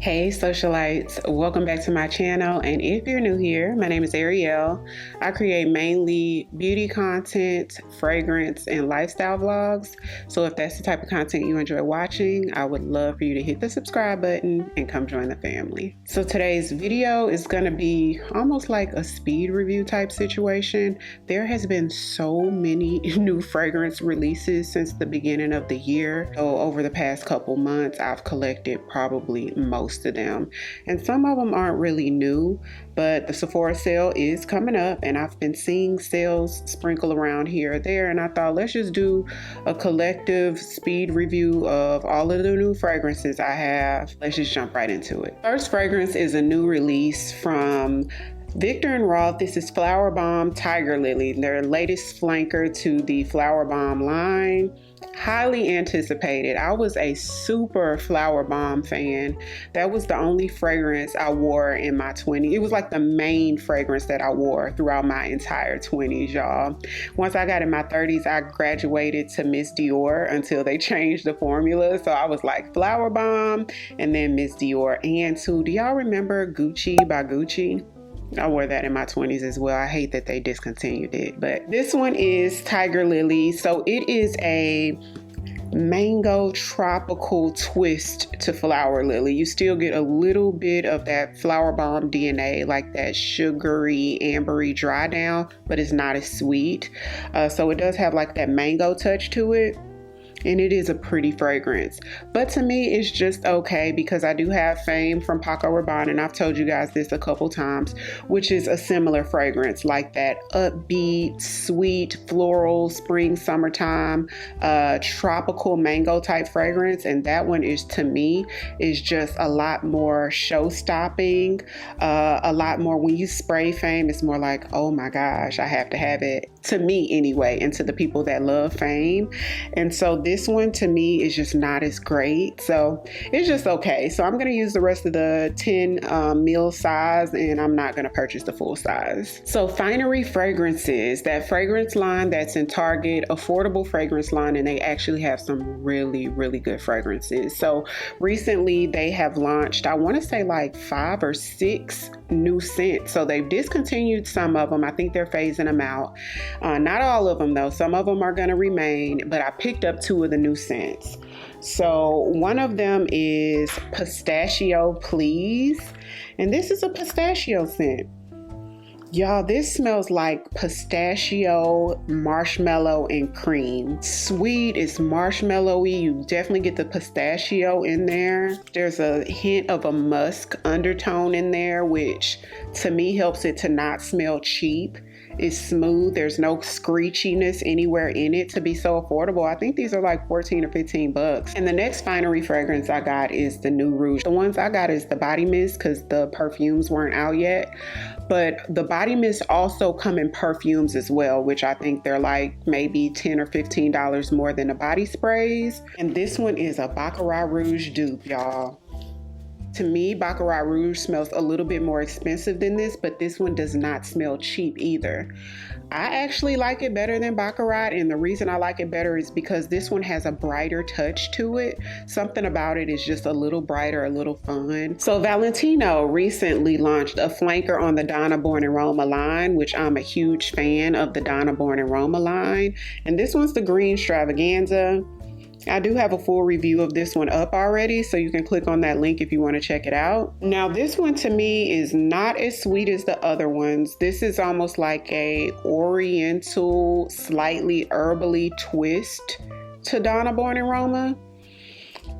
Hey socialites, welcome back to my channel, and if you're new here, my name is Ariell. I create mainly beauty content, fragrance, and lifestyle vlogs. So if that's the type of content you enjoy watching, I would love for you to hit the subscribe button and come join the family. So today's video is going to be almost like a speed review type situation. There has been so many new fragrance releases since the beginning of the year. So over the past couple months, I've collected probably most of them, and some of them aren't really new, but the Sephora sale is coming up and I've been seeing sales sprinkle around here or there, and I thought let's just do a collective speed review of all of the new fragrances I have. Let's just jump right into it. First fragrance is a new release from Viktor & Rolf. This is Flowerbomb Tigerlily, their latest flanker to the Flowerbomb line. Highly anticipated. I was a super Flowerbomb fan. That was the only fragrance I wore in my 20s. It was like the main fragrance that I wore throughout my entire 20s, y'all. Once I got in my 30s, I graduated to Miss Dior until they changed the formula. So I was like Flowerbomb and then Miss Dior. And too, do y'all remember Gucci by Gucci? I wore that in my 20s as well. I hate that they discontinued it, but this one is Tigerlily. So it is a mango tropical twist to Flower Lily. You still get a little bit of that Flowerbomb DNA, like that sugary, ambery dry down, but it's not as sweet. So it does have like that mango touch to it. And it is a pretty fragrance, but to me it's just okay because I do have Fame from Paco Rabanne, and I've told you guys this a couple times, which is a similar fragrance, like that upbeat, sweet, floral, spring, summertime, tropical mango type fragrance. And that one is, to me, is just a lot more show-stopping, a lot more when you spray Fame, it's more like, oh my gosh, I have to have it, to me anyway, and to the people that love Fame. And so this one to me is just not as great, so it's just okay. So I'm going to use the rest of the 10 ml size, and I'm not going to purchase the full size. So Finery Fragrances, that fragrance line that's in Target, affordable fragrance line, and they actually have some really good fragrances. So recently they have launched, I want to say like 5 or 6 new scents. So they've discontinued some of them. I think they're phasing them out. Not all of them though. Some of them are going to remain, but I picked up 2 of the new scents. So one of them is Pistachio Please, and this is a pistachio scent. Y'all, this smells like pistachio, marshmallow, and cream. Sweet, it's marshmallowy. You definitely get the pistachio in there. There's a hint of a musk undertone in there, which to me helps it to not smell cheap. It's smooth. There's no screechiness anywhere in it to be so affordable. I think these are like 14 or 15 bucks. And the next Finery fragrance I got is the new Rouge. The ones I got is the body mist because the perfumes weren't out yet. But the body mist also come in perfumes as well, which I think they're like maybe $10 or $15 more than the body sprays. And this one is a Baccarat Rouge dupe, y'all. To me, Baccarat Rouge smells a little bit more expensive than this, but this one does not smell cheap either. I actually like it better than Baccarat, and the reason I like it better is because this one has a brighter touch to it. Something about it is just a little brighter, a little fun. So Valentino recently launched a flanker on the Donna Born in Roma line, which I'm a huge fan of the Donna Born in Roma line. And this one's the green Stravaganza. I do have a full review of this one up already, so you can click on that link if you want to check it out. Now this one to me is not as sweet as the other ones. This is almost like a oriental, slightly herbally twist to Donna Born in Roma.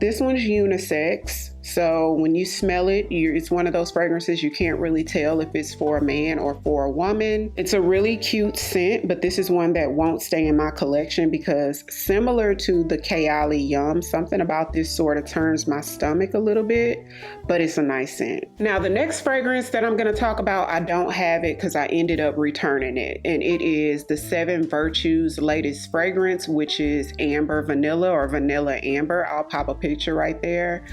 This one's unisex. So when you smell it, it's one of those fragrances you can't really tell if it's for a man or for a woman. It's a really cute scent, but this is one that won't stay in my collection because similar to the Kayali Yum, something about this sort of turns my stomach a little bit, but it's a nice scent. Now the next fragrance that I'm going to talk about, I don't have it because I ended up returning it, and it is the 7 Virtues latest fragrance, which is Amber Vanilla or Vanilla Amber. I'll pop a picture right there.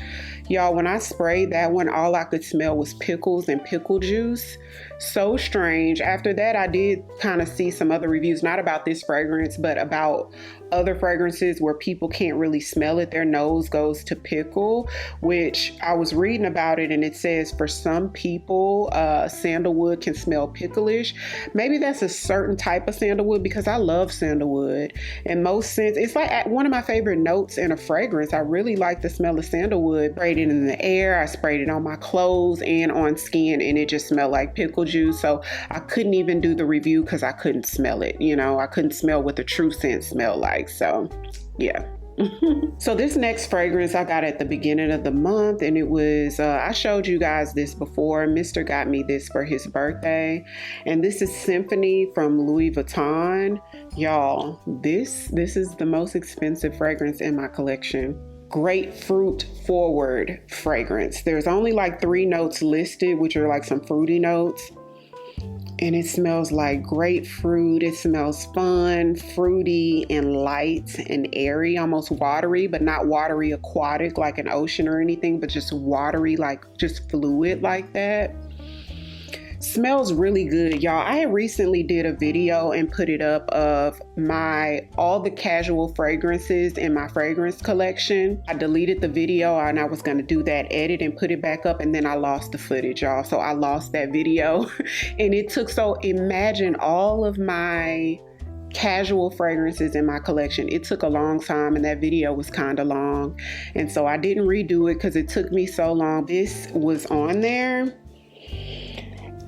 Y'all, when I sprayed that one, all I could smell was pickles and pickle juice. So strange. After that, I did kind of see some other reviews, not about this fragrance, but about other fragrances where people can't really smell it, their nose goes to pickle, which I was reading about it and it says for some people, sandalwood can smell picklish. Maybe that's a certain type of sandalwood, because I love sandalwood. In most scents, it's like one of my favorite notes in a fragrance. I really like the smell of sandalwood. Sprayed it in the air, I sprayed it on my clothes and on skin, and it just smelled like pickle juice. So I couldn't even do the review because I couldn't smell it. You know, I couldn't smell what the true scent smelled like. So yeah. So this next fragrance I got at the beginning of the month, and it was I showed you guys this before. Mr. got me this for his birthday, and this is Symphony from Louis Vuitton. Y'all, this is the most expensive fragrance in my collection. Grapefruit forward fragrance. There's only like 3 notes listed, which are like some fruity notes. And it smells like grapefruit. It smells fun, fruity, and light and airy, almost watery, but not watery aquatic like an ocean or anything, but just watery, like just fluid like that. Smells really good, y'all. I recently did a video and put it up of all the casual fragrances in my fragrance collection. I deleted the video and I was going to do that edit and put it back up, and then I lost the footage, y'all. So I lost that video and it took, so imagine all of my casual fragrances in my collection. It took a long time and that video was kind of long. And so I didn't redo it because it took me so long. This was on there.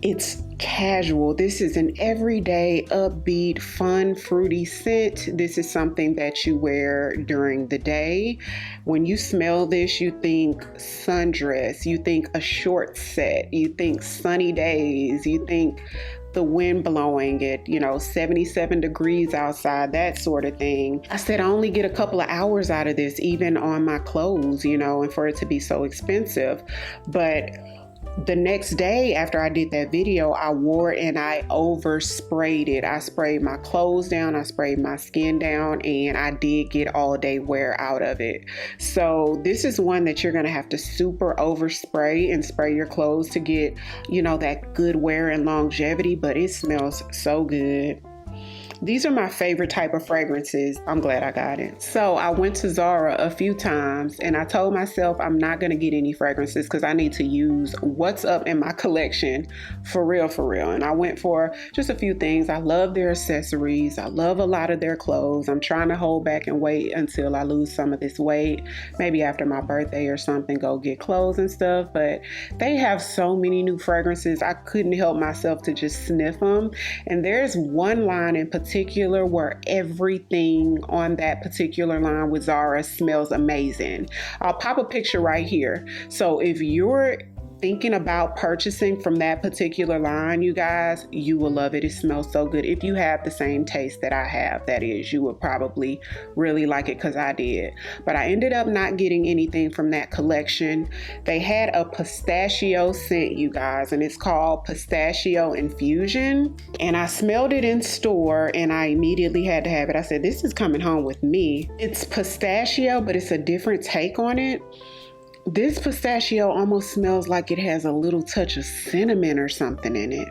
It's casual. This is an everyday, upbeat, fun, fruity scent. This is something that you wear during the day. When you smell this, you think sundress, you think a short set, you think sunny days, you think the wind blowing at, 77 degrees outside, that sort of thing. I said I only get a couple of hours out of this, even on my clothes, and for it to be so expensive. But the next day after I did that video, I wore it and I oversprayed it. I sprayed my clothes down, I sprayed my skin down, and I did get all day wear out of it. So this is one that you're gonna have to super overspray and spray your clothes to get, that good wear and longevity, but it smells so good. These are my favorite type of fragrances. I'm glad I got it. So I went to Zara a few times and I told myself I'm not going to get any fragrances because I need to use what's up in my collection for real, for real. And I went for just a few things. I love their accessories. I love a lot of their clothes. I'm trying to hold back and wait until I lose some of this weight. Maybe after my birthday or something, go get clothes and stuff. But they have so many new fragrances. I couldn't help myself to just sniff them. And there's one line in particular where everything on that particular line with Zara smells amazing. I'll pop a picture right here. So if you're thinking about purchasing from that particular line, you guys, you will love it. It smells so good. If you have the same taste that I have, that is, you would probably really like it because I did. But I ended up not getting anything from that collection. They had a pistachio scent, you guys, and it's called Pistachio Infusion. And I smelled it in store and I immediately had to have it. I said, this is coming home with me. It's pistachio, but it's a different take on it. This pistachio almost smells like it has a little touch of cinnamon or something in it.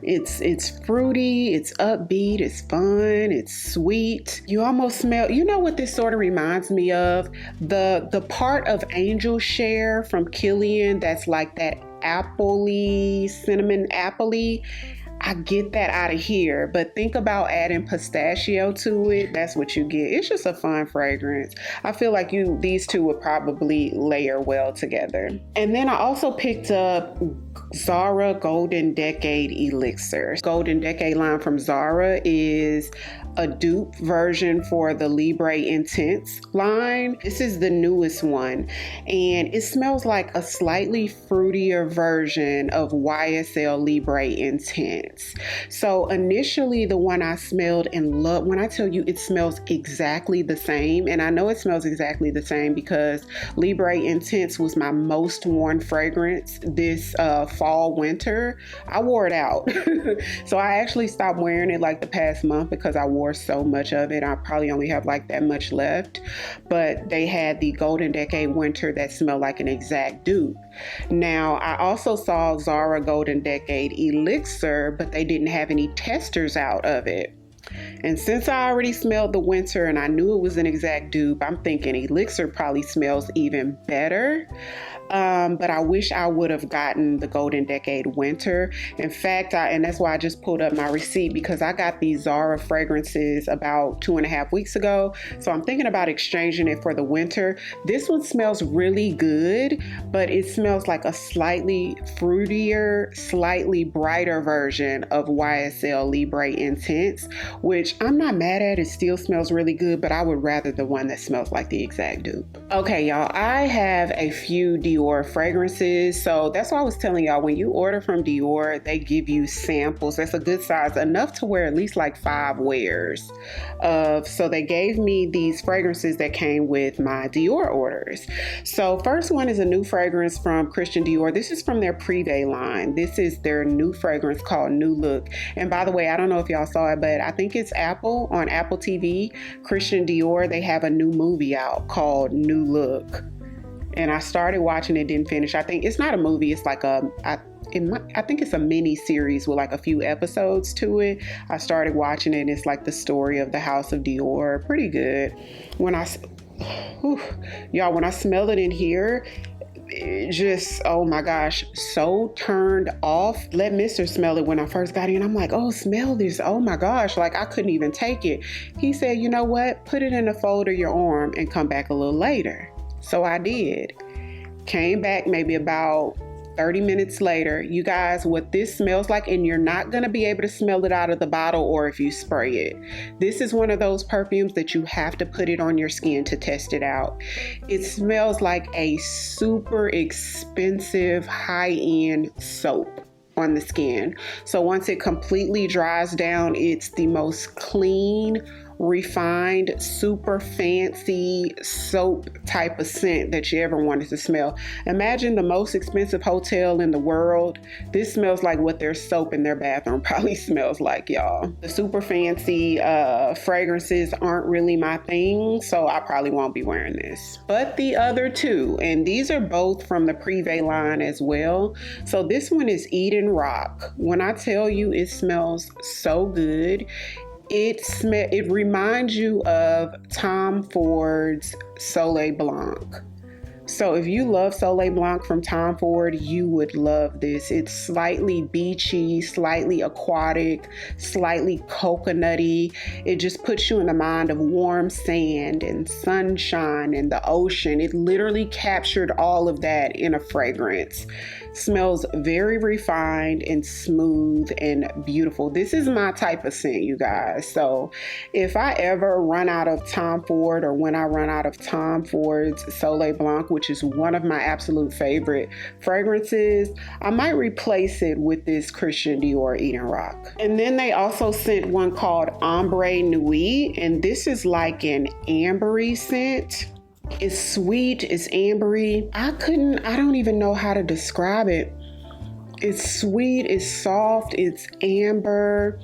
It's fruity, it's upbeat, it's fun, it's sweet. You almost smell, what this sort of reminds me of? The part of Angel Share from Killian that's like that appley, cinnamon appley. I get that out of here, but think about adding pistachio to it. That's what you get. It's just a fun fragrance. I feel like these two would probably layer well together. And then I also picked up Zara Golden Decade Elixir. Golden Decade line from Zara is a dupe version for the Libre Intense line. This is the newest one, and it smells like a slightly fruitier version of YSL Libre Intense. So initially, the one I smelled and loved, when I tell you it smells exactly the same, and I know it smells exactly the same because Libre Intense was my most worn fragrance this fall winter. I wore it out. So I actually stopped wearing it like the past month because I wore so much of it. I probably only have like that much left, but they had the Golden Decade Winter that smelled like an exact dupe. Now I also saw Zara Golden Decade Elixir, but they didn't have any testers out of it. And since I already smelled the winter and I knew it was an exact dupe, I'm thinking elixir probably smells even better. But I wish I would have gotten the Golden Decade Winter. In fact, and that's why I just pulled up my receipt, because I got these Zara fragrances about 2.5 weeks ago. So I'm thinking about exchanging it for the winter. This one smells really good, but it smells like a slightly fruitier, slightly brighter version of YSL Libre Intense, which I'm not mad at. It still smells really good, but I would rather the one that smells like the exact dupe. Okay, y'all, I have a few Dior fragrances. So that's why I was telling y'all, when you order from Dior, they give you samples. That's a good size, enough to wear at least like 5 wears of. So they gave me these fragrances that came with my Dior orders. So first one is a new fragrance from Christian Dior. This is from their Privé line. This is their new fragrance called New Look. And by the way, I don't know if y'all saw it, but I think it's on Apple TV. Christian Dior, they have a new movie out called New Look. And I started watching it, didn't finish. I think it's not a movie. It's like I think it's a mini series with like a few episodes to it. I started watching it and it's like the story of the House of Dior. Pretty good. When I smell it in here, it just, oh my gosh, so turned off. Let Mr. smell it when I first got in. I'm like, oh, smell this. Oh my gosh, like I couldn't even take it. He said, you know what? Put it in a fold of your arm and come back a little later. So I did. Came back maybe about 30 minutes later. You guys, what this smells like, and you're not going to be able to smell it out of the bottle or if you spray it. This is one of those perfumes that you have to put it on your skin to test it out. It smells like a super expensive high-end soap on the skin. So once it completely dries down, it's the most clean, refined, super fancy soap type of scent that you ever wanted to smell. Imagine the most expensive hotel in the world. This smells like what their soap in their bathroom probably smells like, y'all. The super fancy fragrances aren't really my thing, so I probably won't be wearing this. But the other two, and these are both from the Privé line as well. So this one is Eden Rock. When I tell you it smells so good, it reminds you of Tom Ford's Soleil Blanc. So if you love Soleil Blanc from Tom Ford, you would love this. It's slightly beachy, slightly aquatic, slightly coconutty. It just puts you in the mind of warm sand and sunshine and the ocean. It literally captured all of that in a fragrance. Smells very refined and smooth and beautiful. This is my type of scent, you guys. So if I ever run out of Tom Ford, or when I run out of Tom Ford's Soleil Blanc, which is one of my absolute favorite fragrances, I might replace it with this Christian Dior Eden Rock. And then they also sent one called Ambre Nuit, and this is like an ambery scent. It's sweet, it's ambery. I don't even know how to describe it. It's sweet, it's soft, it's amber.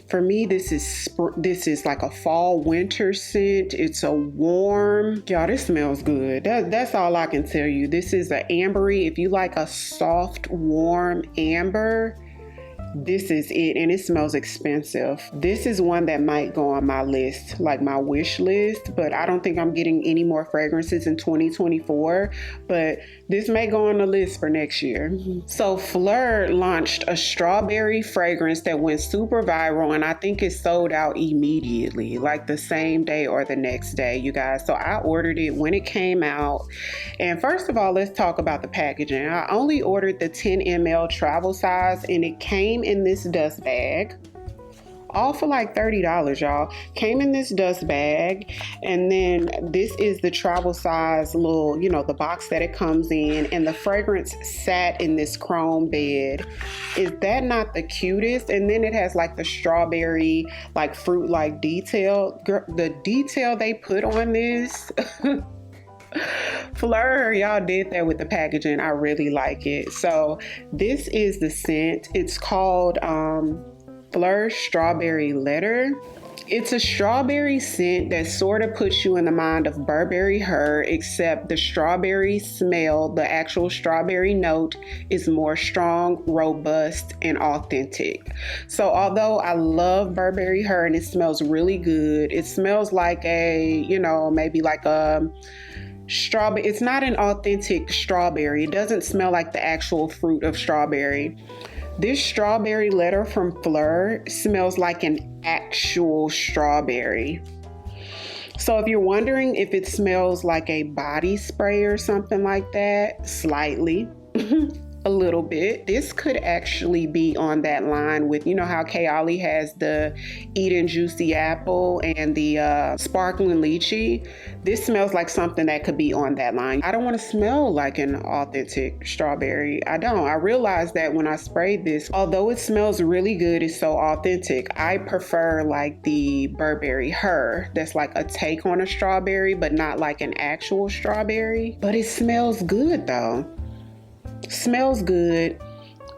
For me, this is like a fall winter scent. It's a warm, y'all, this smells good. That's all I can tell you. This is an ambery. If you like a soft, warm amber, this is it, and it smells expensive. This is one that might go on my list, like my wish list, but I don't think I'm getting any more fragrances in 2024, but this may go on the list for next year. So Flur launched a strawberry fragrance that went super viral, and I think it sold out immediately, like the same day or the next day, you guys. So I ordered it when it came out. And first of all, let's talk about the packaging. I only ordered the 10 ml travel size, and it came in this dust bag, all for like $30, y'all. Came in this dust bag, and then this is the travel size little, the box that it comes in, and the fragrance sat in this chrome bed. Is that not the cutest? And then it has like the strawberry, like fruit-like detail. The detail they put on this. Flur, y'all did that with the packaging. I really like it. So this is the scent. It's called Fleur Strawberry Letter. It's a strawberry scent that sort of puts you in the mind of Burberry Her, except the strawberry smell, the actual strawberry note, is more strong, robust, and authentic. So although I love Burberry Her and it smells really good, it smells like a, maybe like a strawberry. It's not an authentic strawberry. It doesn't smell like the actual fruit of strawberry. This strawberry letter from Flur smells like an actual strawberry. So if you're wondering if it smells like a body spray or something like that, slightly. A little bit. This could actually be on that line with, how Kayali has the Eden Juicy Apple and the Sparkling Lychee. This smells like something that could be on that line. I don't want to smell like an authentic strawberry. I don't. I realized that when I sprayed this, although it smells really good, it's so authentic. I prefer like the Burberry Her. That's like a take on a strawberry, but not like an actual strawberry. But it smells good though. Smells good.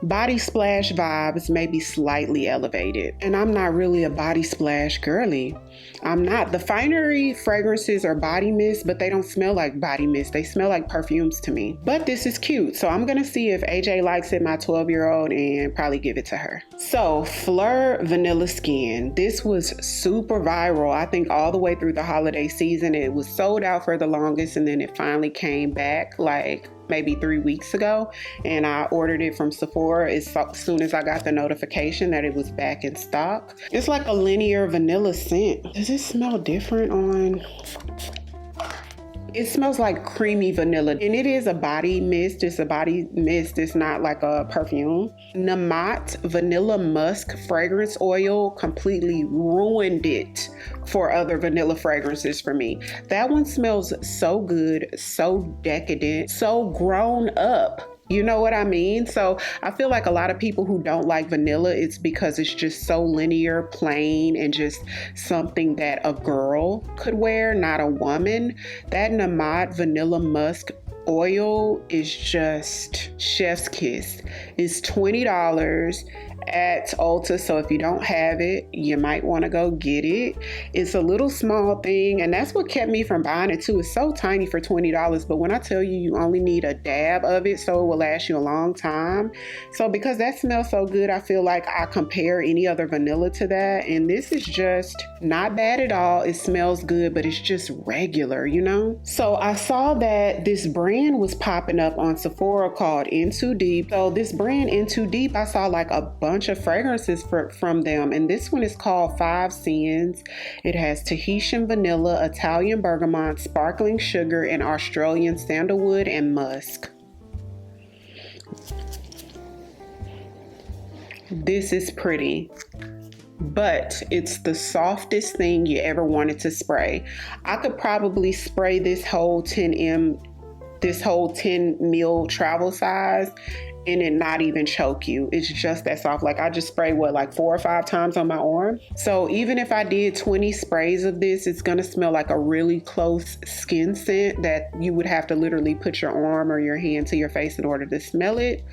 Body splash vibes may be slightly elevated. And I'm not really a body splash girly. I'm not. The Finery fragrances are body mist, but they don't smell like body mist. They smell like perfumes to me. But this is cute. So I'm going to see if AJ likes it, my 12-year-old, and probably give it to her. So Fleur Vanilla Skin. This was super viral. I think all the way through the holiday season. It was sold out for the longest, and then it finally came back like maybe 3 weeks ago, and I ordered it from Sephora as soon as I got the notification that it was back in stock. It's like a linear vanilla scent. Does it smell different on? It smells like creamy vanilla, and it is a body mist. It's a body mist. It's not like a perfume. Namat Vanilla Musk Fragrance Oil completely ruined it for other vanilla fragrances for me. That one smells so good, so decadent, so grown up. You know what I mean? So I feel like a lot of people who don't like vanilla, it's because it's just so linear, plain, and just something that a girl could wear, not a woman. That Namat Vanilla Musk oil is just chef's kiss. It's $20 at Ulta, so if you don't have it, you might want to go get it. It's a little small thing, and that's what kept me from buying it too. It's so tiny for $20, but when I tell you, you only need a dab of it, so it will last you a long time. So because that smells so good, I feel like I compare any other vanilla to that, and this is just not bad at all. It smells good, but it's just regular, So I saw that this brand was popping up on Sephora called In Too Deep. So this brand In Too Deep, I saw like a bunch of fragrances from them, and this one is called Five Sins. It has Tahitian vanilla, Italian bergamot, sparkling sugar, and Australian sandalwood and musk. This is pretty, but it's the softest thing you ever wanted to spray. I could probably spray this whole 10 ml travel size and it not even choke you. It's just that soft. Like I just spray like 4 or 5 times on my arm. So even if I did 20 sprays of this, it's gonna smell like a really close skin scent that you would have to literally put your arm or your hand to your face in order to smell it.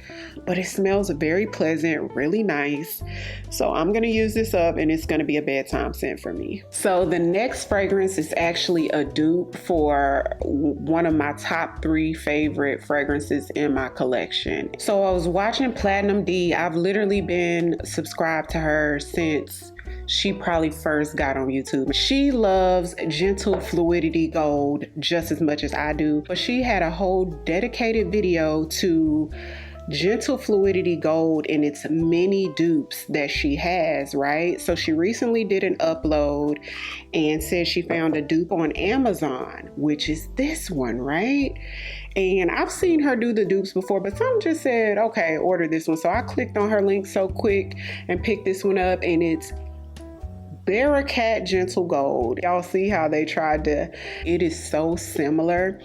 But it smells very pleasant, really nice. So I'm gonna use this up, and it's gonna be a bedtime scent for me. So the next fragrance is actually a dupe for one of my top 3 favorite fragrances in my collection. So I was watching Platinum D. I've literally been subscribed to her since she probably first got on YouTube. She loves Gentle Fluidity Gold just as much as I do, but she had a whole dedicated video to Gentle Fluidity Gold and its many dupes that she has, right? So she recently did an upload and said she found a dupe on Amazon, which is this one, right? And I've seen her do the dupes before, but someone just said, okay, order this one. So I clicked on her link so quick and picked this one up, and it's Barrakat Gentle Gold. Y'all see how they tried to, it is so similar.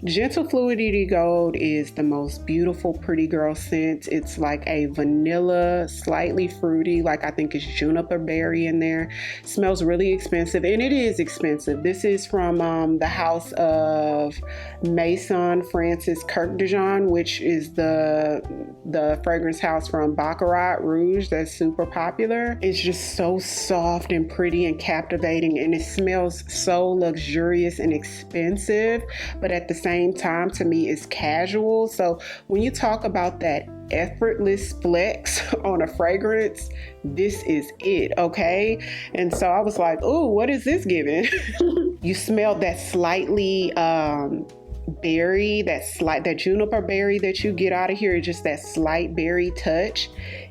Gentle Fluidity Gold is the most beautiful pretty girl scent. It's like a vanilla, slightly fruity, like I think it's juniper berry in there. Smells really expensive, and it is expensive. This is from the house of Maison Francis Kirkdejean, which is the fragrance house from Barrakat Rouge that's super popular. It's just so soft and pretty and captivating, and it smells so luxurious and expensive, but at the same time, to me, it's casual. So when you talk about that effortless flex on a fragrance, this is it, okay? And so I was like, oh, what is this giving? You smell that slightly berry, that juniper berry that you get out of here, just that slight berry touch.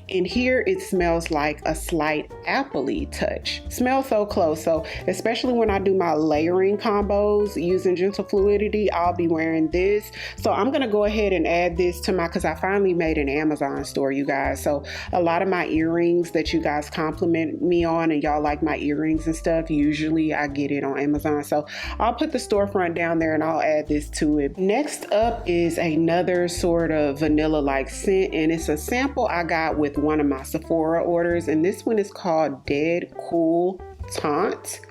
And here it smells like a slight appley touch. Smells so close. So especially when I do my layering combos using Gentle Fluidity, I'll be wearing this. So I'm gonna go ahead and add this to because I finally made an Amazon store, you guys. So a lot of my earrings that you guys compliment me on, and y'all like my earrings and stuff, usually I get it on Amazon. So I'll put the storefront down there and I'll add this to it. Next up is another sort of vanilla-like scent, and it's a sample I got with one of my Sephora orders, and this one is called Dedcool Taunt.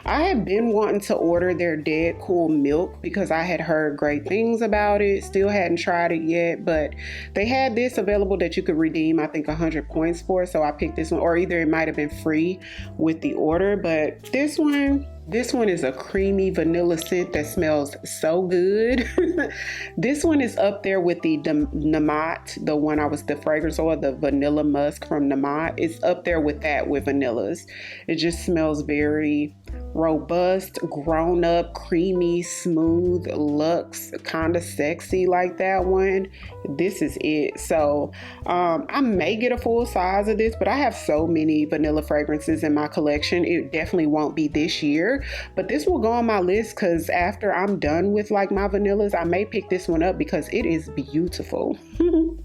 I have been wanting to order their Dedcool milk because I had heard great things about it. Still hadn't tried it yet, but they had this available that you could redeem, I think 100 points for, so I picked this one, or either it might have been free with the order. But this one is a creamy vanilla scent that smells so good. This one is up there with the Namat, the fragrance oil, the vanilla musk from Namat. It's up there with that, with vanillas. It just smells very robust, grown up, creamy, smooth, luxe, kind of sexy like that one. This is it. So I may get a full size of this, but I have so many vanilla fragrances in my collection. It definitely won't be this year, but this will go on my list because after I'm done with like my vanillas, I may pick this one up because it is beautiful.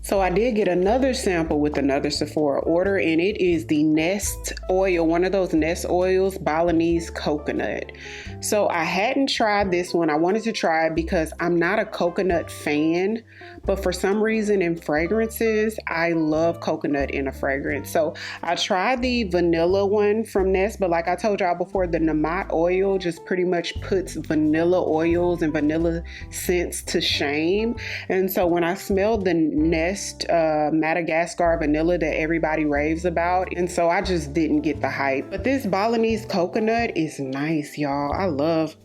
So I did get another sample with another Sephora order, and it is the Nest oil, one of those Nest oils, Balinese coconut. So I hadn't tried this one. I wanted to try it because I'm not a coconut fan, but for some reason in fragrances, I love coconut in a fragrance. So I tried the vanilla one from Nest, but like I told y'all before, the Namat oil just pretty much puts vanilla oils and vanilla scents to shame. And so when I smelled the Nest Madagascar vanilla that everybody raves about, and so I just didn't get the hype. But this Balinese coconut is nice, y'all. I love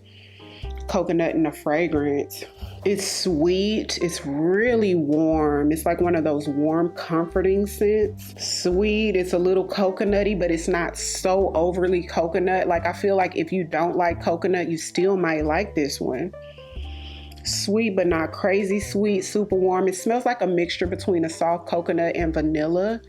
coconut in a fragrance. It's sweet. It's really warm. It's like one of those warm, comforting scents. Sweet. It's a little coconutty, but it's not so overly coconut. Like I feel like if you don't like coconut, you still might like this one. Sweet, but not crazy sweet, super warm. It smells like a mixture between a soft coconut and vanilla.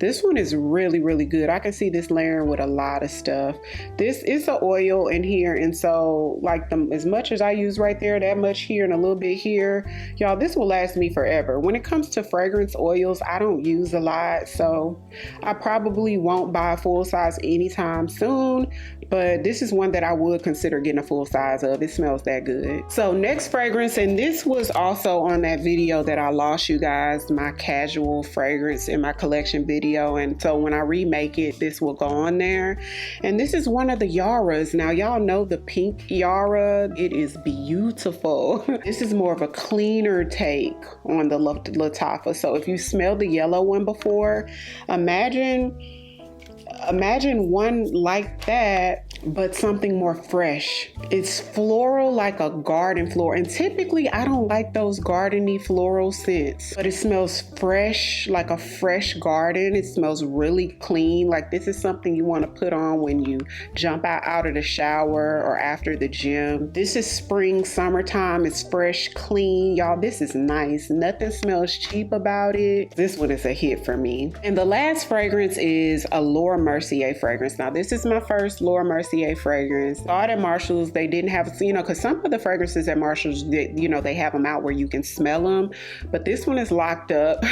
This one is really, really good. I can see this layering with a lot of stuff. This is an oil in here, and so like as much as I use right there, that much here and a little bit here, y'all, this will last me forever. When it comes to fragrance oils, I don't use a lot, so I probably won't buy a full size anytime soon, but this is one that I would consider getting a full size of. It smells that good. So next fragrance, and this was also on that video that I lost you guys, my casual fragrance in my collection video. And so when I remake it, this will go on there. And this is one of the Yaras. Now, y'all know the pink Yara. It is beautiful. This is more of a cleaner take on the Lataffa. So if you smelled the yellow one before, imagine one like that, but something more fresh. It's floral, like a garden floral. And typically I don't like those gardeny floral scents, but it smells fresh, like a fresh garden. It smells really clean. Like this is something you want to put on when you jump out of the shower or after the gym. This is spring, summertime. It's fresh, clean. Y'all, this is nice. Nothing smells cheap about it. This one is a hit for me. And the last fragrance is a Mercier fragrance. Now this is my first Mercier Mercier fragrance. Saw it at Marshall's. They didn't have, because some of the fragrances at Marshall's, they have them out where you can smell them, but this one is locked up,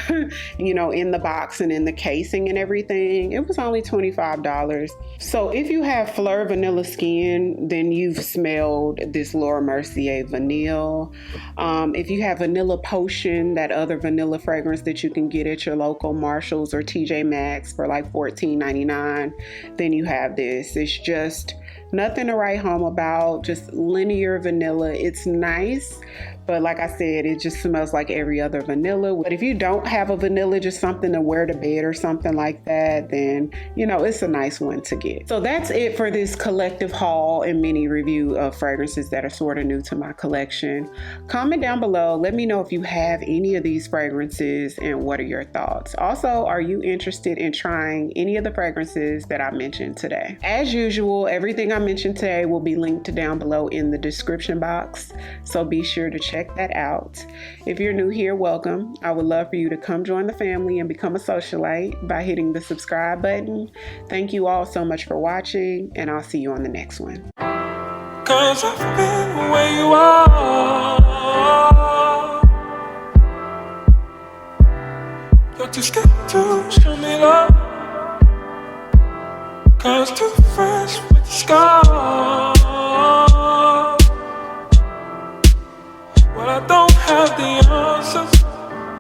in the box and in the casing and everything. It was only $25. So if you have Fleur vanilla skin, then you've smelled this Laura Mercier vanille. If you have Vanilla Potion, that other vanilla fragrance that you can get at your local Marshalls or TJ Maxx for like $14.99, then you have this. It's just nothing to write home about, just linear vanilla. It's nice, but like I said, it just smells like every other vanilla. But if you don't have a vanilla, just something to wear to bed or something like that, then it's a nice one to get. So that's it for this collective haul and mini review of fragrances that are sort of new to my collection. Comment down below, let me know if you have any of these fragrances and what are your thoughts. Also, are you interested in trying any of the fragrances that I mentioned today? As usual, everything I mentioned today will be linked down below in the description box, so be sure to check that out. If you're new here, welcome. I would love for you to come join the family and become a socialite by hitting the subscribe button. Thank you all so much for watching, and I'll see you on the next one. 'Cause I've been where you are. You're too scared to show me love, 'cause too fresh with the sky.